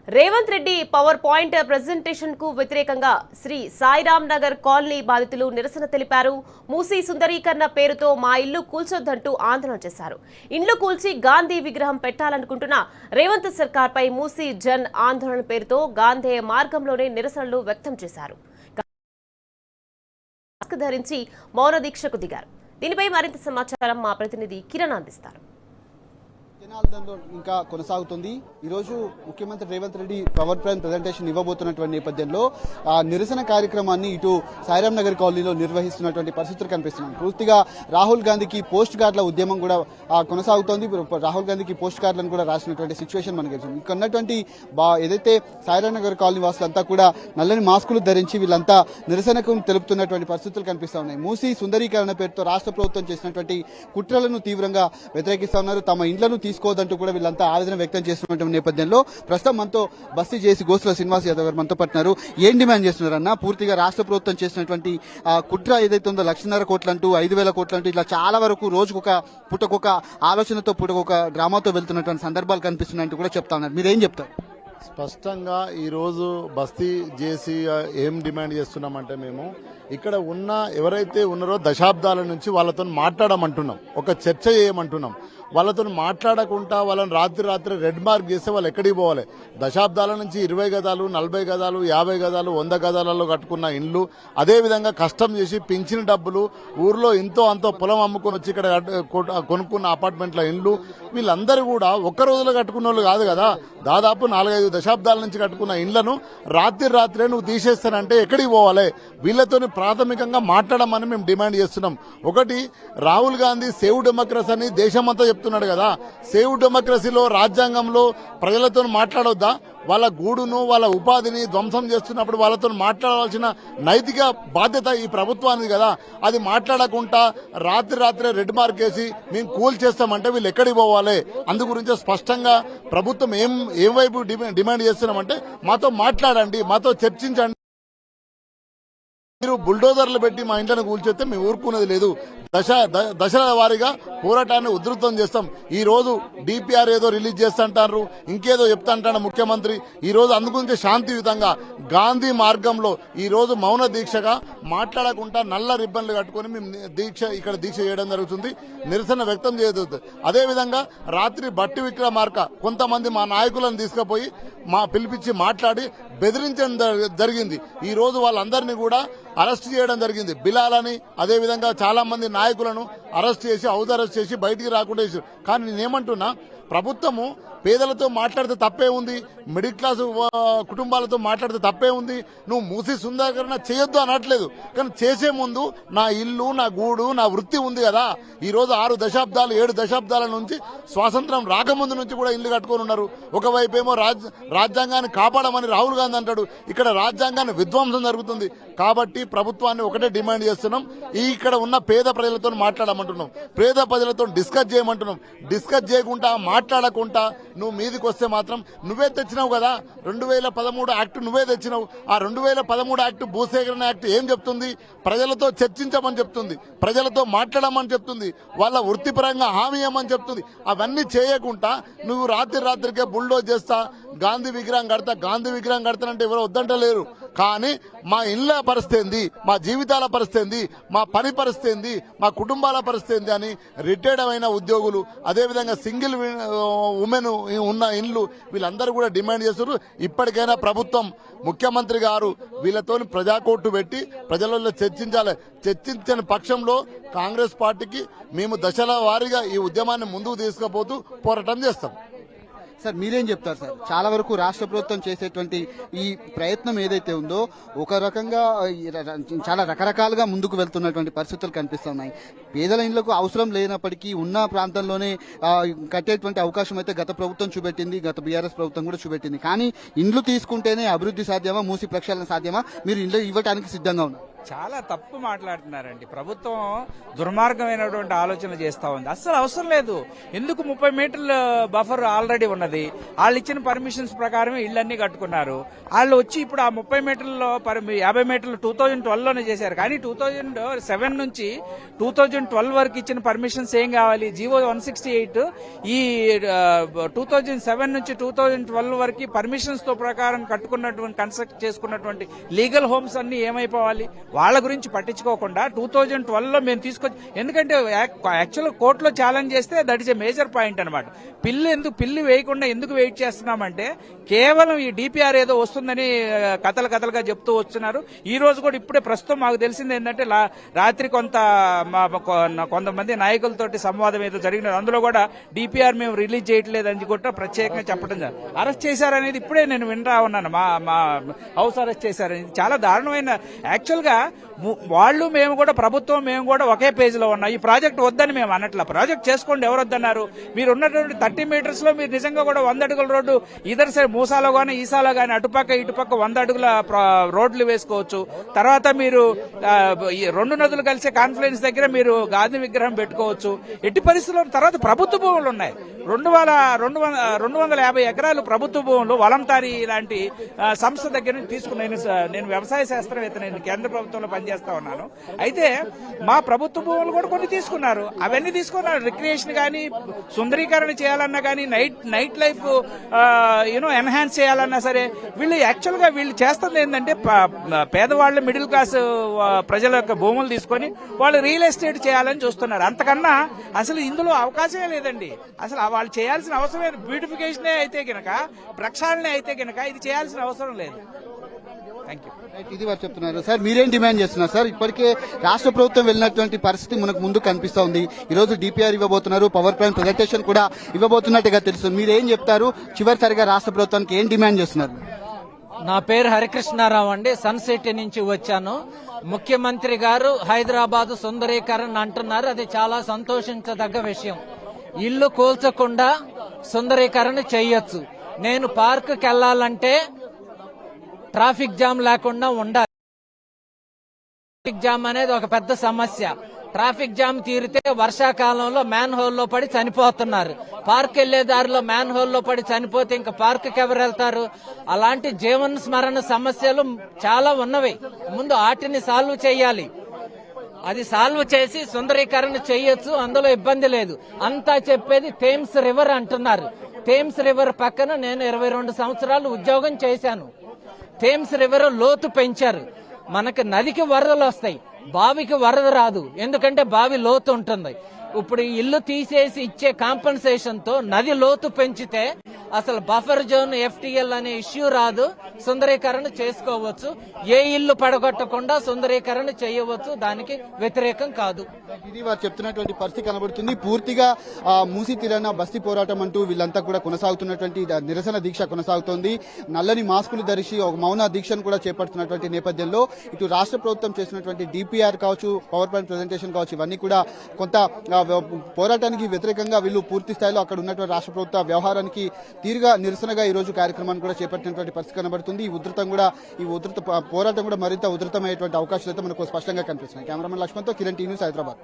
Revanth Reddy power point presentation కు వ్యతిరేకంగా Shri Sairam Nagar colony బాధితులు నిరసన తెలిపారు. మూసీ సుందరీకరణ పేరుతో మా ఇల్లు కూల్చొద్దంటూ ఆందోళన చేశారు. ఇండ్లు కూల్చి గాంధీ విగ్రహం పెట్టాలనుకుంటున్న రేవంత్ సర్కార్పై మూసీ జన్ ఆందోళన పేరుతో గాంధీ మార్గంలోనే నిరసనలు వ్యక్తం చేశారు. మాస్క్ ధరించి మౌన దీక్షకు దిగారు. దీనిపై మరింత సమాచారం మా ప్రతినిధి కిరణ్ అందిస్తారు. జనార్దన్లో ఇంకా కొనసాగుతుంది. ఈరోజు ముఖ్యమంత్రి Revanth Reddy PowerPoint presentation ఇవ్వబోతున్నటువంటి నేపథ్యంలో నిరసన కార్యక్రమాన్ని ఇటు సాయిరాం నగర్ కాలనీలో నిర్వహిస్తున్నటువంటి పరిస్థితులు కనిపిస్తున్నాయి. పూర్తిగా రాహుల్ గాంధీకి పోస్ట్ కార్డుల ఉద్యమం కూడా కొనసాగుతోంది. రాహుల్ గాంధీకి పోస్ట్ కార్డులను కూడా రాసినటువంటి సిచ్యువేషన్ మనకి తెలిసింది. ఇక్కడ ఉన్నటువంటి ఏదైతే సాయిరాం నగర్ కాలనీ వాసులంతా కూడా నల్లని మాస్కులు ధరించి వీళ్ళంతా నిరసనకు తెలుపుతున్నటువంటి పరిస్థితులు కనిపిస్తా ఉన్నాయి. మూసీ సుందరీకరణ పేరుతో రాష్ట్ర ప్రభుత్వం చేసినటువంటి కుట్రలను తీవ్రంగా వ్యతిరేకిస్తా ఉన్నారు. తమ ఇండ్లను తీసుకోవద్దంటూ కూడా వీళ్ళంతా ఆవేదన వ్యక్తం చేస్తున్నటువంటి నేపథ్యంలో ప్రస్తుతం మనతో బస్తీ చేసి గోసుల శ్రీనివాస్ యాదవ్ గారు మనతో పట్టినారు. ఏం డిమాండ్ చేస్తున్నారన్న? పూర్తిగా రాష్ట్ర ప్రభుత్వం చేసినటువంటి కుట్ర ఏదైతే ఉందో 1,500 కోట్లంటూ 5,000 కోట్లంటూ ఇట్లా చాలా వరకు రోజుకొక పుట్టకొక ఆలోచనతో పుట్టకొక డ్రామాతో వెళ్తున్నటువంటి సందర్భాలు కనిపిస్తున్నాయంటూ కూడా చెప్తా ఉన్నారు. మీరేం చెప్తారు? స్పష్టంగా ఈరోజు బస్తీ చేసి ఏం డిమాండ్ చేస్తున్నామంటే మేము ఇక్కడ ఉన్న ఎవరైతే ఉన్నారో దశాబ్దాల నుంచి వాళ్ళతో మాట్లాడమంటున్నాం, ఒక చర్చ చేయమంటున్నాం. వాళ్ళతో మాట్లాడకుండా వాళ్ళని రాత్రి రెడ్ మార్క్ చేస్తే వాళ్ళు ఎక్కడికి పోవాలి? దశాబ్దాల నుంచి 20 గదాలు 40 గదాలు 50 గదాలు 100 గదాలలో కట్టుకున్న ఇండ్లు, అదేవిధంగా కష్టం చేసి పింఛన్ డబ్బులు ఊర్లో ఎంతో అంతో పొలం అమ్ముకొని వచ్చి ఇక్కడ కొనుక్కున్న అపార్ట్మెంట్ల ఇండ్లు, వీళ్ళందరూ కూడా ఒక్క రోజులో కట్టుకున్న వాళ్ళు కాదు కదా. దాదాపు 4-5 దశాబ్దాల నుంచి కట్టుకున్న ఇండ్లను రాత్రే నువ్వు తీసేస్తానంటే ఎక్కడికి పోవాలి? వీళ్ళతోని ప్రాథమికంగా మాట్లాడమని మేము డిమాండ్ చేస్తున్నాం. ఒకటి, రాహుల్ గాంధీ సేవ్ డెమోక్రసీ అని దేశమంతా చెప్తున్నాడు కదా. సేవ్ డెమోక్రసీలో రాజ్యాంగంలో ప్రజలతో మాట్లాడొద్దా? వాళ్ళ గూడును వాళ్ళ ఉపాధిని ధ్వంసం చేస్తున్నప్పుడు వాళ్ళతో మాట్లాడాల్సిన నైతిక బాధ్యత ఈ ప్రభుత్వానికి కదా. అది మాట్లాడకుండా రాత్రి రెడ్ మార్క్ వేసి మేము కూల్ చేస్తామంటే వీళ్ళు ఎక్కడికి పోవాలి? అందు గురించి స్పష్టంగా ప్రభుత్వం ఏం వైపు డిమాండ్ చేస్తున్నామంటే మాతో మాట్లాడండి, మాతో చర్చించండి. మీరు బుల్డోజర్లు పెట్టి మా ఇంట్లోనే కూల్చేస్తే మేము ఊరుకునేది లేదు. దశల వారీగా పోరాటాన్ని ఉధృతం చేస్తాం. ఈ రోజు డిపిఆర్ ఏదో రిలీజ్ చేస్తుంటారు, ఇంకేదో చెప్తాంటాడు ముఖ్యమంత్రి. ఈ రోజు అందుగురించి శాంతియుతంగా గాంధీ మార్గంలో ఈ రోజు మౌన దీక్షగా మాట్లాడకుండా నల్ల రిబ్బన్లు కట్టుకుని మేము ఇక్కడ దీక్ష చేయడం జరుగుతుంది. నిరసన వ్యక్తం చేయదు. అదేవిధంగా రాత్రి బట్టి విక్రమార్క కొంతమంది మా నాయకులను తీసుకుపోయి పిలిపించి మాట్లాడి బెదిరించడం జరిగింది. ఈ రోజు వాళ్ళందరినీ కూడా అరెస్ట్ చేయడం జరిగింది. బిలాల్ అని అదేవిధంగా చాలా మంది నాయకులను అరెస్ట్ చేసి హౌస్ అరెస్ట్ చేసి బయటికి రాకుండా చేశారు. కానీ నేనేమంటున్నా, ప్రభుత్వము పేదలతో మాట్లాడితే తప్పే ఉంది, మిడిల్ క్లాస్ కుటుంబాలతో మాట్లాడితే తప్పే ఉంది. నువ్వు మూసీ సుందరీకరణ చేయొద్దు అనట్లేదు, కానీ చేసే ముందు నా ఇల్లు నా గూడు నా వృత్తి ఉంది కదా. ఈ రోజు 6 దశాబ్దాలు 7 దశాబ్దాల నుంచి స్వాతంత్రం రాకముందు నుంచి కూడా ఇల్లు కట్టుకొని ఉన్నారు. ఒకవైపు ఏమో రాజ్యాంగాన్ని కాపాడమని రాహుల్ గాంధీ అంటాడు, ఇక్కడ రాజ్యాంగాన్ని విధ్వంసం జరుగుతుంది. కాబట్టి ప్రభుత్వాన్ని ఒకటే డిమాండ్ చేస్తున్నాం, ఇక్కడ ఉన్న పేద ప్రజలతో మాట్లాడమంటున్నాం, పేద ప్రజలతో డిస్కస్ చేయమంటున్నాం. డిస్కస్ చేయకుండా మాట్లాడకుండా నువ్వు మీదికి వస్తే మాత్రం నువ్వే తెచ్చినావు కదా. 2013 యాక్ట్ నువ్వే తెచ్చినావు. ఆ 2013 యాక్ట్ భూసేకరణ యాక్ట్ ఏం చెప్తుంది? ప్రజలతో చర్చించమని చెప్తుంది, ప్రజలతో మాట్లాడమని చెప్తుంది, వాళ్ళ వృత్తిపరంగా హామీ ఇవ్వమని చెప్తుంది. అవన్నీ చేయకుండా నువ్వు రాత్రికే బుల్డోజ్ చేస్తా, గాంధీ విగ్రహం కడతానంటే ఎవరో వద్దంటలేరు. కానీ మా ఇళ్ల పరిస్థితి ఏంది, మా జీవితాల పరిస్థితి ఏంది, మా పని పరిస్థితి ఏంది, మా కుటుంబాల పరిస్థితి ఏంది అని రిటైర్డ్ అయిన ఉద్యోగులు, అదేవిధంగా సింగిల్ ఉమెన్ ఉన్న ఇండ్లు, వీళ్ళందరూ కూడా డిమాండ్ చేస్తున్నారు. ఇప్పటికైనా ప్రభుత్వం ముఖ్యమంత్రి గారు వీళ్ళతో ప్రజాకోర్టు పెట్టి ప్రజలలో చర్చించని పక్షంలో కాంగ్రెస్ పార్టీకి మేము దశల వారీగా ఈ ఉద్యమాన్ని ముందుకు తీసుకుపోతూ పోరాటం చేస్తాం. సార్ మీరేం చెప్తారు సార్? చాలా వరకు రాష్ట్ర ప్రభుత్వం చేసేటువంటి ఈ ప్రయత్నం ఏదైతే ఉందో ఒక రకంగా చాలా రకరకాలుగా ముందుకు వెళ్తున్నటువంటి పరిస్థితులు కనిపిస్తున్నాయి. పేదల ఇండ్లకు అవసరం లేనప్పటికీ ఉన్న ప్రాంతంలోనే కట్టేటువంటి అవకాశం అయితే గత ప్రభుత్వం చూపెట్టింది, గత బీఆర్ఎస్ ప్రభుత్వం కూడా చూపెట్టింది. కానీ ఇండ్లు తీసుకుంటేనే అభివృద్ధి సాధ్యమా, మూసి ప్రక్షాళన సాధ్యమా? మీరు ఇండ్లు ఇవ్వడానికి సిద్ధంగా ఉన్నారు? చాలా తప్పు మాట్లాడుతున్నారండి. ప్రభుత్వం దుర్మార్గమైనటువంటి ఆలోచన చేస్తా ఉంది. అస్సలు అవసరం లేదు. ఎందుకు 30 మీటర్ల బఫర్ ఆల్రెడీ ఉన్నది. వాళ్ళు ఇచ్చిన పర్మిషన్స్ ప్రకారమే ఇళ్ళన్నీ కట్టుకున్నారు. వాళ్ళు వచ్చి ఇప్పుడు ఆ 30 మీటర్లలో 50 మీటర్లు 2012లోనే చేశారు. కానీ 2007 నుంచి 2012 వరకు ఇచ్చిన పర్మిషన్స్ ఏం కావాలి? జీవో 168 ఈ 2007 నుంచి 2012 వరకు పర్మిషన్స్ తో ప్రకారం కట్టుకున్నటువంటి కన్స్ట్రక్ట్ చేసుకున్నటువంటి లీగల్ హోమ్స్ అన్ని ఏమైపోవాలి? వాళ్ళ గురించి పట్టించుకోకుండా 2012లో మేము తీసుకొచ్చి, ఎందుకంటే యాక్చువల్ కోర్టులో ఛాలెంజ్ చేస్తే that is a major point అనమాట. పిల్లి వేయకుండా ఎందుకు వెయిట్ చేస్తున్నామంటే కేవలం ఈ డిపిఆర్ ఏదో వస్తుందని కథలుగా చెప్తూ వస్తున్నారు. ఈ రోజు కూడా ఇప్పుడే ప్రస్తుతం మాకు తెలిసింది ఏంటంటే రాత్రి కొంతమంది నాయకులతోటి సంవాదం ఏదో జరిగినది. అందులో కూడా డిపిఆర్ మేము రిలీజ్ చేయట్లేదని కూడా ప్రత్యేకంగా చెప్పడం జరిగింది. అరెస్ట్ చేశారనేది ఇప్పుడే నేను వినరా ఉన్నాను. మా హౌస్ అరెస్ట్ చేశారని చాలా దారుణమైన. యాక్చువల్ గా వాళ్ళు మేము కూడా ప్రభుత్వం మేము కూడా ఒకే పేజీలో ఉన్నాం. ఈ ప్రాజెక్ట్ వద్దని మేము అన్నట్ల. ప్రాజెక్ట్ చేసుకోండి, ఎవరు వద్దన్నారు? మీరు ఉన్నటువంటి 30 మీటర్స్ లో మీరు నిజంగా కూడా 100 అడుగుల రోడ్డు ఇదర్ సైడ్ మూసాలో గానీ ఈసాలో గానీ అటుపక్క ఇటుపక్క 100 అడుగుల రోడ్లు వేసుకోవచ్చు. తర్వాత మీరు ఈ 2 నదులు కలిసే కాన్ఫ్లుయెన్స్ దగ్గర మీరు గాంధీ విగ్రహం పెట్టుకోవచ్చు. ఎట్టి పరిస్థితుల్లో తర్వాత ప్రభుత్వ భూములు ఉన్నాయి. 250 ఎకరాలు ప్రభుత్వ భూములు వలంతారి లాంటి సంస్థ దగ్గర నుంచి తీసుకున్నాను. నేను వ్యవసాయ శాస్త్రవేత్త, నేను కేంద్ర ప్రభుత్వంలో పనిచేస్తా ఉన్నాను. అయితే మా ప్రభుత్వ భూములు కూడా కొన్ని తీసుకున్నారు. అవన్నీ తీసుకున్నారు. రిక్రియేషన్ కానీ సుందరీకరణ చేయాలన్నా కానీ నైట్ లైఫ్ ఎన్హాన్స్ చేయాలన్నా సరే వీళ్ళు యాక్చువల్ గా వీళ్ళు చేస్తుంది ఏంటంటే పేదవాళ్ళ మిడిల్ క్లాస్ ప్రజల యొక్క భూములు తీసుకొని వాళ్ళు రియల్ ఎస్టేట్ చేయాలని చూస్తున్నారు. అంతకన్నా అసలు ఇందులో అవకాశమే లేదండి. అసలు వాళ్ళు చేయాల్సిన అవసరం లేదు. బ్యూటిఫికేషనే అయితే గనక, ప్రక్షాళనే అయితే గనక ఇది చేయాల్సిన అవసరం లేదు. Thank you. ఇది వారు చెప్తున్నారు. సార్ మీరేం డిమాండ్ చేస్తున్నారు సార్? ఇప్పటికే రాష్ట్ర ప్రభుత్వం వెళ్ళినటువంటి పరిస్థితి మనకు ముందు కనిపిస్తా ఉంది. ఈ రోజు డిపిఆర్ ఇవ్వబోతున్నారు, పవర్ ప్లాంట్ ప్రజెంటేషన్ కూడా ఇవ్వబోతున్నట్టుగా తెలుస్తుంది. మీరేం చెప్తారు? చివరిసారిగా రాష్ట్ర ప్రభుత్వానికి ఏం డిమాండ్ చేస్తున్నారు? నా పేరు హరికృష్ణారావు అండి. సన్ సిటీ నుంచి వచ్చాను. ముఖ్యమంత్రి గారు హైదరాబాద్ సుందరీకరణ అంటున్నారు. అది చాలా సంతోషించదగ్గ విషయం. ఇల్లు కూల్చకుండా సుందరీకరణ చేయొచ్చు. నేను పార్కుకి వెళ్లాలంటే ట్రాఫిక్ జామ్ లేకుండా ఉండాలి. ట్రాఫిక్ జామ్ అనేది ఒక పెద్ద సమస్య. ట్రాఫిక్ జామ్ తీరితే వర్షాకాలంలో మ్యాన్ హోల్లో పడి చనిపోతున్నారు. పార్క్ వెళ్లే దారిలో మ్యాన్ హోల్లో పడి చనిపోతే ఇంకా పార్కుకి ఎవరు వెళ్తారు? అలాంటి జీవన స్మరణ సమస్యలు చాలా ఉన్నవి. ముందు వాటిని సాల్వ్ చేయాలి. అది సాల్వ్ చేసి సుందరీకరణ చేయొచ్చు, అందులో ఇబ్బంది లేదు. అంతా చెప్పేది థేమ్స్ రివర్ అంటున్నారు. థేమ్స్ రివర్ పక్కన నేను 22 సంవత్సరాలు ఉద్యోగం చేశాను. థేమ్స్ రివర్ లోతు పెంచారు. మనకి నదికి వరదలు వస్తాయి, బావికి వరద రాదు. ఎందుకంటే బావి లోతు ఉంటుంది. ఇప్పుడు ఇల్లు తీసేసి ఇచ్చే కాంపెన్సేషన్ తో నది లోతు పెంచితే అసలు బఫర్ జోన్ ఎఫ్టీఎల్ అనే ఇష్యూ రాదు. సుందరీకరణ చేసుకోవచ్చు. ఏ ఇల్లు పడగొట్టకుండా సుందరీకరణ చేయవచ్చు. దానికి వ్యతిరేకం కాదు. ఇది వారు చెప్తున్నటువంటి పరిస్థితి కనబడుతుంది. పూర్తిగా మూసి తీరాన బస్తీ పోరాటం అంటూ వీళ్ళంతా కూడా కొనసాగుతున్నటువంటి నిరసన దీక్ష కొనసాగుతోంది. నల్లని మాస్కులు ధరిసి ఒక మౌన దీక్షను కూడా చేపడుతున్నటువంటి నేపథ్యంలో ఇటు రాష్ట్ర ప్రభుత్వం చేసినటువంటి డిపిఆర్ కావచ్చు, పవర్ ప్లాంట్ ప్రెజెంటేషన్ కావచ్చు, ఇవన్నీ కూడా కొంత పోరాటానికి వ్యతిరేకంగా వీళ్ళు పూర్తి స్థాయిలో అక్కడ ఉన్నటువంటి రాష్ట్ర ప్రభుత్వ వ్యవహారానికి తీరుగా నిరసనగా ఈ రోజు కార్యక్రమాన్ని కూడా చేపట్టినటువంటి పరిస్థితి కనబడుతుంది. ఈ ఉధృత పోరాటం కూడా మరింత ఉధృతమయ్యేటువంటి అవకాశాలు అయితే మనకు స్పష్టంగా కనిపిస్తున్నాయి. కెమెరామెన్ లక్ష్మణ్తో కిరణ్ టీ న్యూస్, హైదరాబాద్.